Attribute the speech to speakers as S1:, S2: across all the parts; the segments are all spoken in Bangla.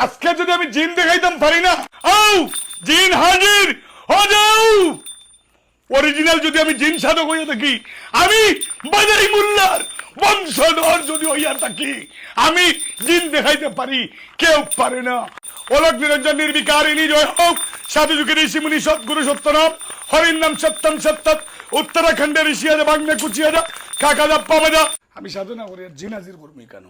S1: আজকে যদি আমি জিন দেখাইতাম পারি না, আও জিন হাজির হয়ে যাও। অরিজিনাল যদি আমি জিন সাধক হইয়া থাকি, আমি বাজারি মোল্লার বংশধর যদি হইয়া থাকি, আমি জিন দেখাইতে পারি, কেউ পারে না। অলক নিরঞ্জন নির্বিকারিণী জয় হোক। সাধু যুগের ঋষি মুনি সৎগুরু সত্যনাম হরির নাম সত্যম সত্তত। উত্তরাখণ্ডের ঋষিয়াজা বাংলা কুচিয়াজা কাকাজা পাবাজা। আমি সাধনা করি আর জিন হাজির করবি কেন?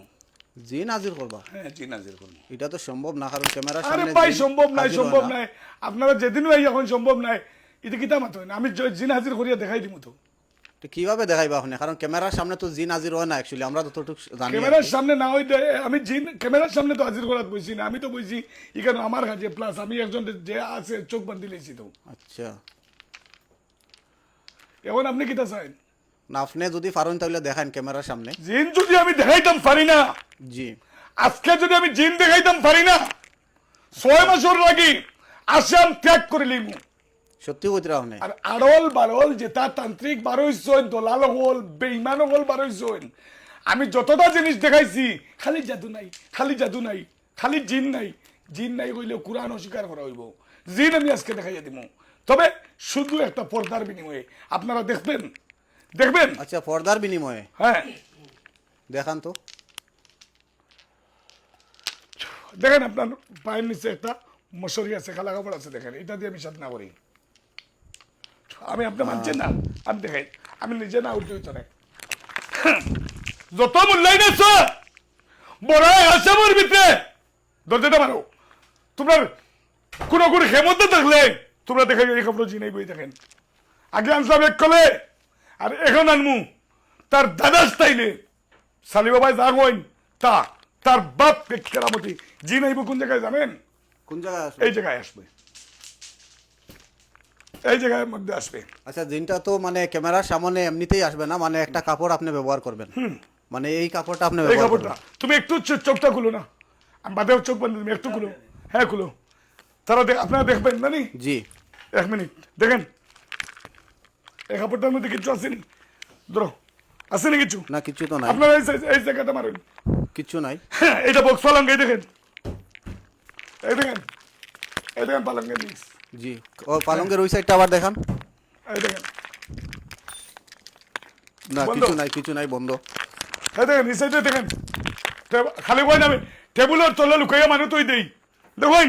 S2: জিন হাজির করবা?
S1: হ্যাঁ, জিন হাজির করবো।
S2: এটা তো সম্ভব না, কারণ ক্যামেরার
S1: আরে
S2: সামনে
S1: ভাই
S2: জিন
S1: সম্ভব নাই,
S2: হাজির হয়
S1: সম্ভব
S2: না।
S1: নাই। আপনারা যেদিন ভাই এখন সম্ভব নাই, এটা কিতা মাত হয় না। আমি জিন হাজির করিয়া দেখাই দিব তো।
S2: তো কিভাবে দেখাইবা আপনি? কারণ ক্যামেরার সামনে তো জিন হাজির হয় না অ্যাকচুয়ালি, আমরা যতটুকু জানি।
S1: ক্যামেরার সামনে না হইতে আমি জিন ক্যামেরার সামনে তো হাজির করাত বইছি না। আমি তো বইছি এখানে আমার কাছে প্লাস আমি একজন যে আছে চোখ বান্ধি লেছি তো।
S2: আচ্ছা,
S1: এখন আপনি কিতা চাইন?
S2: না আপনি যদি পারেন তাহলে দেখান ক্যামেরার সামনে।
S1: জিন যদি আমি দেখাইতাম পারি না,
S2: জি
S1: আজকে যদি আমি জিন দেখাইতাম পারি না, 6 মাসের লাগি আসাম ত্যাগ করে লিমু।
S2: সত্যি কইতরা আপনি?
S1: আর আড়ল বাড়ল যেটা তান্ত্রিক বারোইছেন, দলাল হল, বেইমান হল বারোইছেন। আমি যতটা জিনিস দেখাইছি, খালি জাদু নাই, খালি জাদু নাই, খালি জিন নাই। জিন নাই কইলে কোরআন অস্বীকার করা হইব। জিন আমি আজকে দেখাইয়া দিব, তবে শুধু একটা পর্দার বিনিময়ে। আপনারা দেখবেন, দেখবেন।
S2: আচ্ছা, পর্দার বিনিময়ে?
S1: হ্যাঁ,
S2: দেখান তো।
S1: দেখেন আপনার পায়ের নিচে একটা মশারি আছে, খালা কাপড় আছে, দেখেন। এটা দিয়ে আমি সাধনা করি। আমি আপনি মানছেন না? আমি দেখাই, আমি নিজে না উঠতে হইতো না। যত মূল্যায়ন আছে বড়াই আছে মোর ভিতরে। দরজাটা মারো। তোমার কোন কোন ক্ষমতা থাকলে তোমরা দেখে এই খবর জিনাই বই দেখেন। আগে আনসাম এক কলে, আর এখন আনমু তার দাদা স্টাইলে। সালি বাবাই যা হইন তা, তার বাপ কেরামতি। জিন আইব কোন জায়গায় জানেন?
S2: কোন জায়গায় আসবে?
S1: এই জায়গায় আসবে, এই জায়গার মধ্যে আসবে।
S2: আচ্ছা, জিনটা তো মানে ক্যামেরার সামনে এমনিতেই আসবে না, মানে একটা কাপড় আপনি ব্যবহার করবেন। মানে এই কাপড়টা আপনি
S1: এই
S2: ব্যবহার
S1: কাপড়টা
S2: করবেন।
S1: তুমি একটু চোখটা খুলো না, আমি বাদেও চোখ বন্ধ, তুমি একটু খুলো। হ্যাঁ খুলো। তারা আপনারা দেখবেন না নি?
S2: জি
S1: 1 মিনিট দেখেন। এই কাপড়টার মধ্যে কিছু আসেনি? ধরো, আসেনি কিছু?
S2: না, কিছু তো নাই।
S1: আপনারা এই জায়গাটা মারেন।
S2: কিছু নাই।
S1: হ্যাঁ, এটা বক্স পালঙ্গ, এই দেখেন, এই দেখেন, এই দেখেন পালঙ্গের নিচ।
S2: জি, ও পালঙ্গের ওই সাইডটা আবার দেখান।
S1: এই দেখেন,
S2: না
S1: বন্ধ।
S2: কিছু নাই, কিছু নাই, বন্ধ।
S1: এই দেখেন, এই সাইডে দেখেন। খালি কই নামে টেবিলের তলে লুকাইয়া মানুষ তুই দেই দেখুন।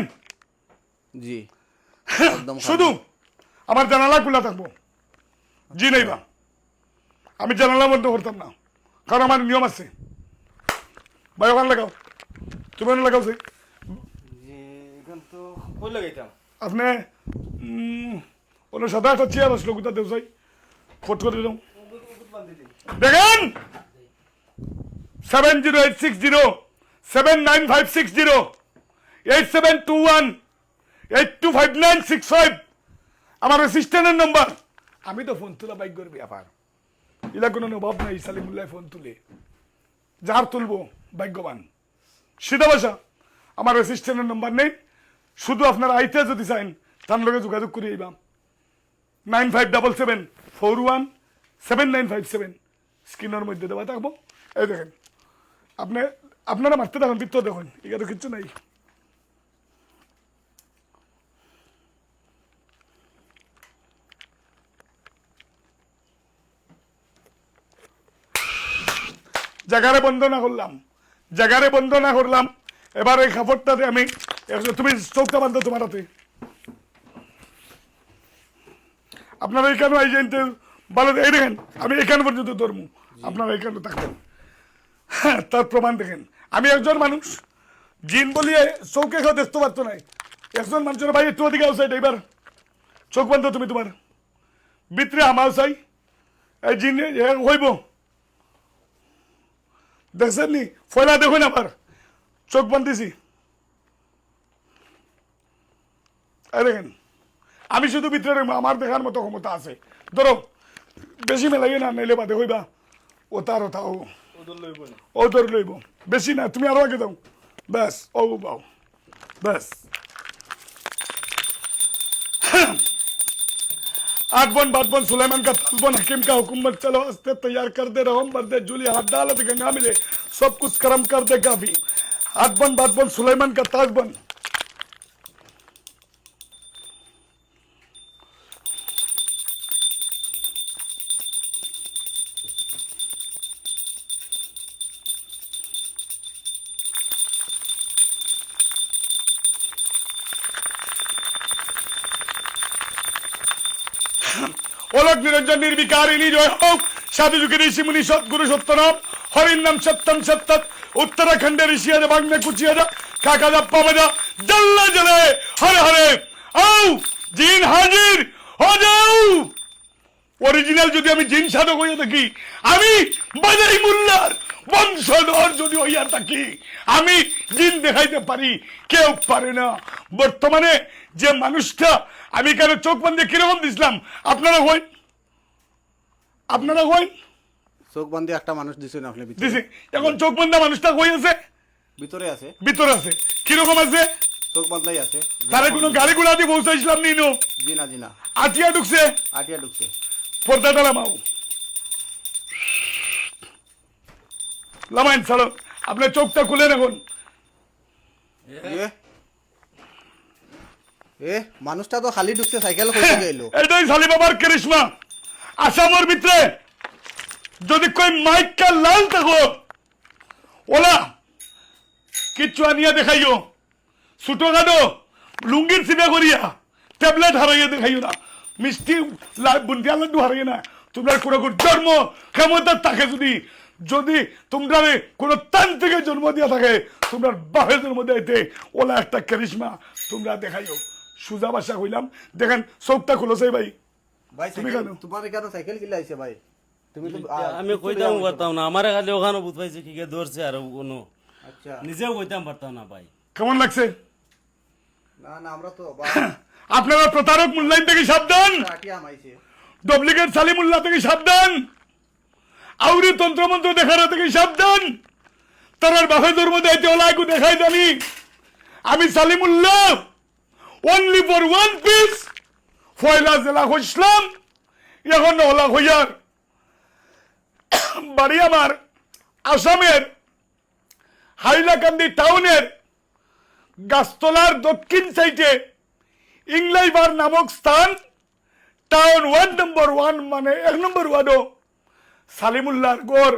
S2: জি একদম
S1: শুধু আমার জানালা খোলা থাকবো, জি নেইবা। আমি জানালা বন্ধ করতাম না, কারণ আমার নিয়ম আছে। ভাই ওখানে লাগাও, তুমি ওখানে লাগাও। সে আপনি সাদা একটা চেয়ার আসলো, কোথা দেও চাই ফোট করে দিলাম। দেখেন 70860 79560 8721 825965 আমার অ্যাসিস্ট্যান্টের নম্বর। আমি তো ফোন তোলা বাইক করবি আবার, এলা কোনো অভাব নাই। সালিমুল্লাহ ফোন তুলে যার তুলবো ভাগ্যবান। সিধা বাসা আমার অ্যাসিস্ট্যান্টের নম্বর নেই, শুধু আপনারা আইতে যদি চাইন তার লগে যোগাযোগ করে আইবাম। 9577417957 স্ক্রিনের মধ্যে দেওয়া থাকবো। এই দেখেন, আপনারা মারতে থাকুন, ভিতর দেখুন, এখানে তো কিচ্ছু নাই। জায়গারে বন্ধ না করলাম, জায়গারে বন্ধ না করলাম। এবার এই কাপড়টাতে আমি, তুমি চোখটা বান্ধো তোমার হাতে। আপনারা এখানে এই যে ভালো, এই দেখেন আমি এখানে পর্যন্ত ধরবো, আপনারা এখানে থাকবেন। হ্যাঁ, তার প্রমাণ দেখেন। আমি একজন মানুষ, জিন বলিয়ে চৌকে কেউ দেখতে পারতো নাই। একজন মানুষের ভাই একটু ওদিকে আউসাইড, এবার চোখ বন্ধ তুমি তোমার ভিতরে আমার চাই। এই জিন হইব, দেখছেন নি? ফয়লা দেখুন, আবার চোখ বান্ধিছি। দেখেন, আমি শুধু ভিতরে আমার দেখার মতো ক্ষমতা আছে। ধরো বেশি মেলাই না, নাইলে বাদে হইবা ও তার ওটা ও ধর লইব। বেশি না, তুমি আরো আগে দাও, ব্যাস। ও বাও, ব্যাস। 8 बन 7 बन सुलेमान का 10 बन हकीम का हुकूमत चलो हंसते तैयार कर दे रहो मर्दे जूली हाथ डाल दे गंगा मिले सब कुछ कर्म कर दे काफी। हाथ बन बात बन सुलाइमान का ताज बन ओलक निरंजन निर्विकारी निजय होक साधु जुगे ऋषि मुनि सद्गुरु सत्यनाम हरिन नाम सत्यम सत्तत उत्तराखंडे ऋषि आजा बांगने कुची आजा काका जा पावजा जल्ला जले हरे हरे आओ জিন হাজির हो जाओ অরিজিনাল যদি আমি জিন সাধক হইয়া থাকি আমি বাজাই মোল্লার বংশধর যদি হইয়া থাকি আমি জিন দেখাইতে পারি কেউ পারে না বর্তমানে যে মানুষটা আমি কেন চোখ বন্ধ কিরকম দিছিলাম আপনারা হই
S2: চোখ বান্ধে একটা মানুষ দিছেন আপনি ভিতরে
S1: দিছি এখন চোখ বন্ধ মানুষটা হই আছে
S2: ভিতরে আছে
S1: ভিতরে আছে কিরকম আছে
S2: চোখ বান্ধলাই আছে
S1: তারে কোনো গাড়ি গুলা দিয়ে পৌঁছাইছিলাম নিনো
S2: জি না
S1: আটিয়া ঢুকছে
S2: আটিয়া ঢুকছে
S1: পর্দাটা লামাও লামাইন ছাড়ো আপনার চোখটা খুলে রাখুন
S2: এ মানুষটা তো খালি ঢুকছে সাইকেল কইতে গেল
S1: এটাই সালি বাবার করিশ্মা আসামের ভিতরে যদি কই মাইকা লাল থাকো ওলা কিচ্ছু আনিয়া দেখাইও ছোটো খাটো লুঙ্গির চিপা করিয়া ট্যাবলেট হারাইয়া দেখাইও না মিষ্টি বুন্দিয়া লাড্ডু হারাইয়া না তোমরা কোনো জন্ম ক্ষমতা থাকে যদি তোমরা কোনো তান্ত্রিকের জন্ম দিয়া থাকে তোমরা বাপের জন্ম দিতে ওলা একটা করিশ্মা তোমরা দেখাইও সুজা বাসা কইলাম দেখেন চোখটা খুলেছে ভাই
S2: ভাই
S1: তুমি কেন
S2: তোমার কেন সাইকেল কিলা আইছে ভাই তুমি তো
S3: আমি কইতাম পারতাম না আমারে খালি ওখানে বুঝ পাইছে কি ধরছে আর কোনো
S2: আচ্ছা
S3: নিজেও কইতাম পারতাম না ভাই
S1: কেমন লাগছে
S2: না আমরা তো
S1: আপনারা প্রতারক মূল্যায়ন থেকে সাবধান
S2: আটিয়া মাইছে
S1: ডুপ্লিকেট সালিমুল্লাহ থেকে সাবধান আউরি তন্ত্রমন্ত্র দেখার থেকে সাবধান তার বাপে ধর্ম দাইতে ওলাইকু দেখাই জানি আমি Salimullah only for one piece ফয়লা জেলা হইসলাম এখন ওলা হইয়ার বাড়ি আমার আসামের হাইলাকান্দি টাউনের গাছতলার দক্ষিণ সাইডে ইংলাইবার নামক স্থান টাউন 1 মানে 1 নম্বর ওয়ার্ডও সালিমুল্লাহর গড়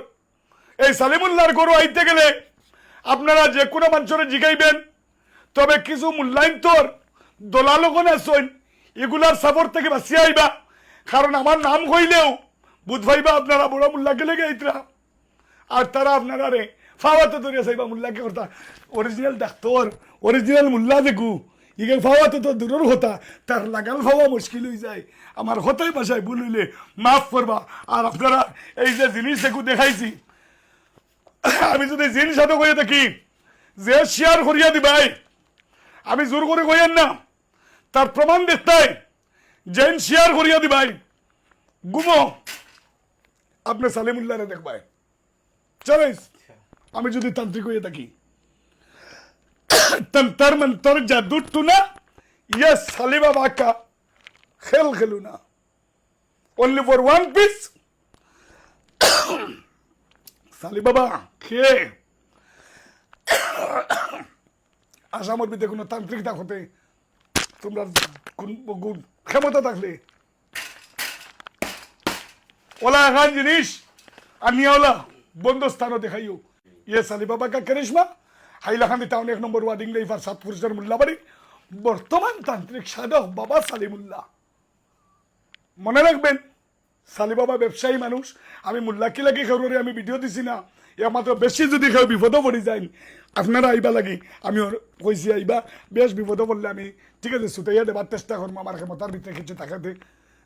S1: এই সালিমুল্লাহর গড় আইতে গেলে আপনারা যে কোনো মানুষের জিগাইবেন তবে কিছু মূল্যায়ন তোর দলালোকন আসইন এগুলার সাপোর্ট থেকে বাঁচিয়ে আইবা কারণ আমার নাম কইলেও বুধ ভাইবা আপনারা বড় মোল্লাকে লেগে আইতরা আর তারা আপনারা রে ফাওয়াতে ধরিয়া চাইবা মোল্লাকে করতা অরিজিনাল ডাক্তার অরিজিনাল মোল্লা দেখু ইগে ফাওয়াতে তো দূরের হতা তার লাগাল ফাওয়া মুশকিল হয়ে যায় আমার হতাই বাসায় ভুল হইলে মাফ করবা আর আপনারা এই যে জিনিস দেখু দেখাইছি আমি যদি জিন সাথে কইয়া থাকি যে শেয়ার করিয়া দিবাই আমি জোর করে কইয়েন না তার প্রমাণ দেখতাই জেন শেয়ার করিয়া দিবাই গুমো আপনি সালিমুল্লাহরে দেখবাই চলেন আমি যদি তান্ত্রিক হইয়া থাকি तंतर मंतर जादू टूना ये साली बाबा का खेल खेलूना ओनली फॉर वन पीस साली बाबा खे আসামের ভিতরে কোনো তান্ত্রিক থাকতে তোমরা ক্ষমতা থাকলে ওলা এখন জিনিস আর নিয়ে ওলা বন্ধ স্থানও দেখাইও ইয়ে সালি বাবা কা করিশ্মা হাইলাকান্দি টাউন 1 নম্বর ওয়ার্ড ইংলাইফার 7 পুরুষের মোল্লাবাড়ি বর্তমান তান্ত্রিক সাধক বাবা সালিমুল্লাহ মনে রাখবেন সালি বাবা ব্যবসায়ী মানুষ আমি মোল্লাকে লাগি খেউরে আমি ভিডিও দিছি না একমাত্র বেশি যদি কেউ বিপদও পড়ি যাই আপনারা আইবা লাগি আমি কইছি আইবা বেশ বিপদও পড়লে আমি ঠিক আছে ছুটাইয়া দেবার চেষ্টা করবো আমার ক্ষমতার ভিতরে কিছু থাকাতে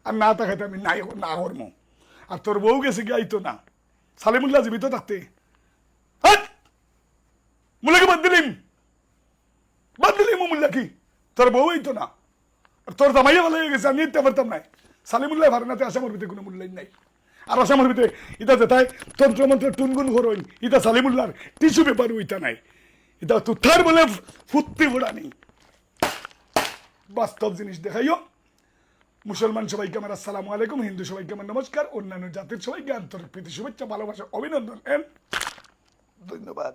S1: আর না থাকাতে আমি না করবো আর তোর বউ গেছে কি আইতো না সালিমুল্লাহ জীবিত থাকতে মুল্লাকে বাদ দিলিম মুল্লা কি তোর বউ হইতো না তোর জামাইয়া ভালো হয়ে গেছে আমি নিতে পারতাম নাই সালিমুল্লাহ ভারনাতে আসামের ভিতরে কোনো মূল্যায়ন নাই আর আসামের ভিতরে ইটা যেটাই তন্ত্রমন্ত্র টুনগুন করইন ইটা সালিমুল্লাহর টিস্যু পেপার ওইটা নাই এটা তুথার বলে ফুত্তি ফোড়া নেই বাস্তব জিনিস দেখাইও মুসলমান সবাইকে আমার আসসালামু আলাইকুম হিন্দু সবাইকে আমার নমস্কার অন্যান্য জাতির সবাইকে আন্তরিক প্রীতি শুভেচ্ছা ভালোবাসা অভিনন্দন ধন্যবাদ